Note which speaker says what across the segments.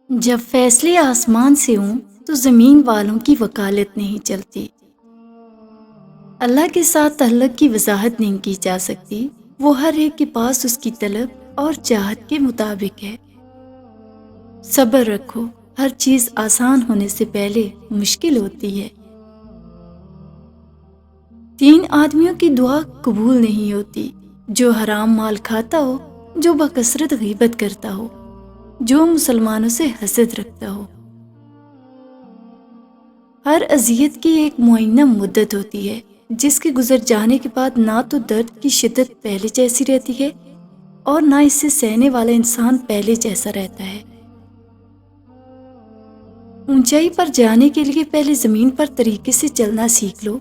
Speaker 1: جب فیصلے آسمان سے ہوں تو زمین والوں کی وکالت نہیں چلتی۔ اللہ کے ساتھ تعلق کی وضاحت نہیں کی جا سکتی، وہ ہر ایک کے پاس اس کی طلب اور چاہت کے مطابق ہے۔ صبر رکھو، ہر چیز آسان ہونے سے پہلے مشکل ہوتی ہے۔ 3 آدمیوں کی دعا قبول نہیں ہوتی، جو حرام مال کھاتا ہو، جو بکثرت غیبت کرتا ہو، جو مسلمانوں سے حسد رکھتا ہو۔ ہر اذیت کی ایک معینہ مدت ہوتی ہے، جس کے گزر جانے کے بعد نہ تو درد کی شدت پہلے جیسی رہتی ہے اور نہ اس سے سہنے والا انسان پہلے جیسا رہتا ہے۔ اونچائی پر جانے کے لیے پہلے زمین پر طریقے سے چلنا سیکھ لو،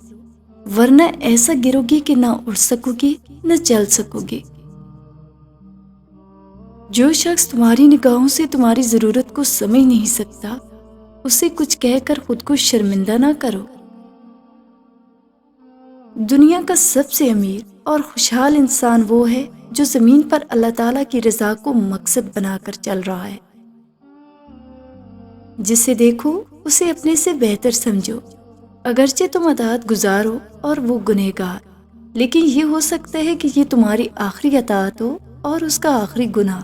Speaker 1: ورنہ ایسا گرو گی کہ نہ اٹھ سکو گی نہ چل سکو گی۔ جو شخص تمہاری نگاہوں سے تمہاری ضرورت کو سمجھ نہیں سکتا، اسے کچھ کہہ کر خود کو شرمندہ نہ کرو۔ دنیا کا سب سے امیر اور خوشحال انسان وہ ہے جو زمین پر اللہ تعالیٰ کی رضا کو مقصد بنا کر چل رہا ہے۔ جسے دیکھو اسے اپنے سے بہتر سمجھو، اگرچہ تم اطاعت گزار ہو اور وہ گنہگار، لیکن یہ ہو سکتا ہے کہ یہ تمہاری آخری اطاعت ہو اور اس کا آخری گناہ۔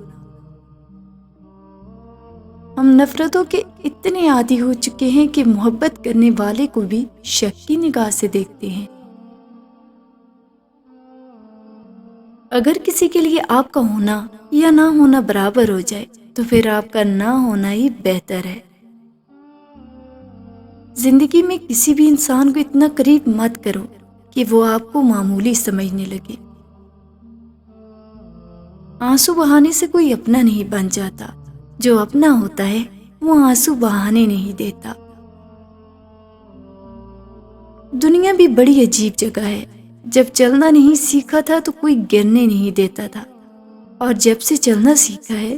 Speaker 1: ہم نفرتوں کے اتنے عادی ہو چکے ہیں کہ محبت کرنے والے کو بھی شک کی نگاہ سے دیکھتے ہیں۔ اگر کسی کے لیے آپ کا ہونا یا نہ ہونا برابر ہو جائے تو پھر آپ کا نہ ہونا ہی بہتر ہے۔ زندگی میں کسی بھی انسان کو اتنا قریب مت کرو کہ وہ آپ کو معمولی سمجھنے لگے۔ آنسو بہانے سے کوئی اپنا نہیں بن جاتا، جو اپنا ہوتا ہے وہ آنسو بہانے نہیں دیتا۔ دنیا بھی بڑی عجیب جگہ ہے، جب چلنا نہیں سیکھا تھا تو کوئی گرنے نہیں دیتا تھا، اور جب سے چلنا سیکھا ہے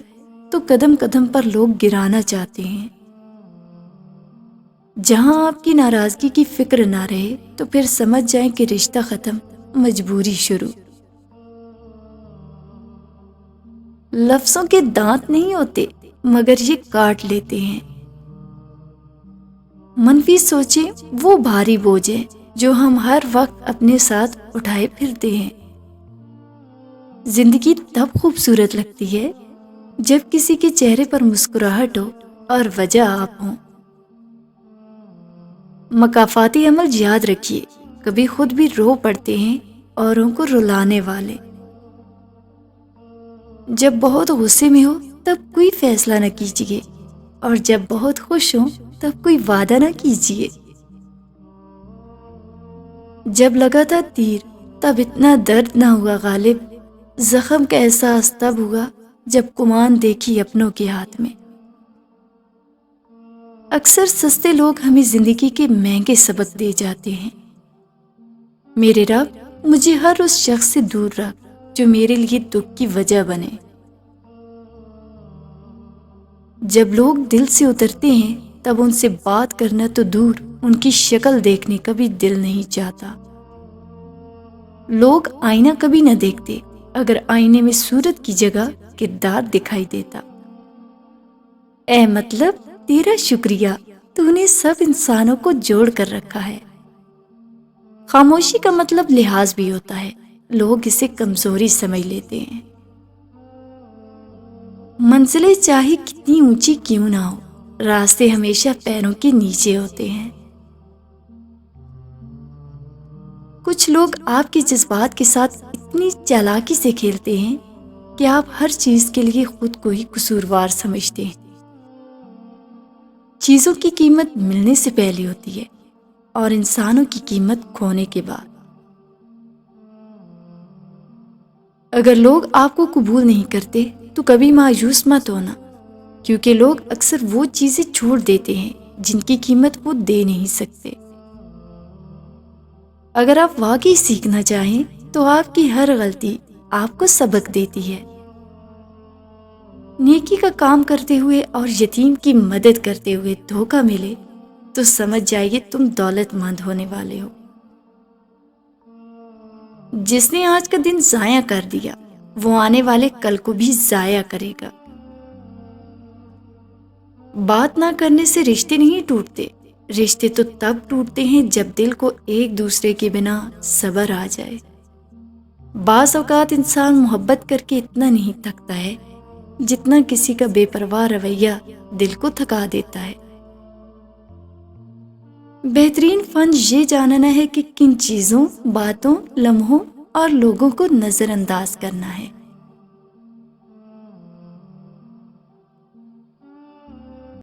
Speaker 1: تو قدم قدم پر لوگ گرانا چاہتے ہیں۔ جہاں آپ کی ناراضگی کی فکر نہ رہے تو پھر سمجھ جائیں کہ رشتہ ختم، مجبوری شروع۔ لفظوں کے دانت نہیں ہوتے مگر یہ کاٹ لیتے ہیں۔ منفی سوچیں وہ بھاری بوجھ ہے جو ہم ہر وقت اپنے ساتھ اٹھائے پھرتے ہیں۔ زندگی تب خوبصورت لگتی ہے جب کسی کے چہرے پر مسکراہٹ ہو اور وجہ آپ ہوں۔ مکافاتی عمل یاد رکھیے، کبھی خود بھی رو پڑتے ہیں اوروں کو رلانے والے۔ جب بہت غصے میں ہو تب کوئی فیصلہ نہ کیجیے، اور جب بہت خوش ہو تب کوئی وعدہ نہ کیجیے۔ جب لگا تھا تیر تب اتنا درد نہ ہوا غالب، زخم کا احساس تب ہوا جب کمان دیکھی اپنوں کے ہاتھ میں۔ اکثر سستے لوگ ہمیں زندگی کے مہنگے سبق دے جاتے ہیں۔ میرے رب مجھے ہر اس شخص سے دور رکھ جو میرے لیے دکھ کی وجہ بنے۔ جب لوگ دل سے اترتے ہیں تب ان سے بات کرنا تو دور، ان کی شکل دیکھنے کا بھی دل نہیں چاہتا۔ لوگ آئینہ کبھی نہ دیکھتے اگر آئینے میں صورت کی جگہ کردار دکھائی دیتا۔ اے مطلب تیرا شکریہ، تو نے سب انسانوں کو جوڑ کر رکھا ہے۔ خاموشی کا مطلب لحاظ بھی ہوتا ہے، لوگ اسے کمزوری سمجھ لیتے ہیں۔ منزلیں چاہے کتنی اونچی کیوں نہ ہو، راستے ہمیشہ پیروں کے نیچے ہوتے ہیں۔ کچھ لوگ آپ کے جذبات کے ساتھ اتنی چالاکی سے کھیلتے ہیں کہ آپ ہر چیز کے لیے خود کو ہی قصوروار سمجھتے ہیں۔ چیزوں کی قیمت ملنے سے پہلے ہوتی ہے اور انسانوں کی قیمت کھونے کے بعد۔ اگر لوگ آپ کو قبول نہیں کرتے تو کبھی مایوس مت ہونا، کیونکہ لوگ اکثر وہ چیزیں چھوڑ دیتے ہیں جن کی قیمت وہ دے نہیں سکتے۔ اگر آپ واقعی سیکھنا چاہیں تو آپ کی ہر غلطی آپ کو سبق دیتی ہے۔ نیکی کا کام کرتے ہوئے اور یتیم کی مدد کرتے ہوئے دھوکہ ملے تو سمجھ جائیے تم دولت مند ہونے والے ہو۔ جس نے آج کا دن ضائع کر دیا وہ آنے والے کل کو بھی ضائع کرے گا۔ بات نہ کرنے سے رشتے نہیں ٹوٹتے، رشتے تو تب ٹوٹتے ہیں جب دل کو ایک دوسرے کے بنا صبر آ جائے۔ بعض اوقات انسان محبت کر کے اتنا نہیں تھکتا ہے جتنا کسی کا بے پرواہ رویہ دل کو تھکا دیتا ہے۔ بہترین فن یہ جاننا ہے کہ کن چیزوں، باتوں، لمحوں اور لوگوں کو نظر انداز کرنا ہے۔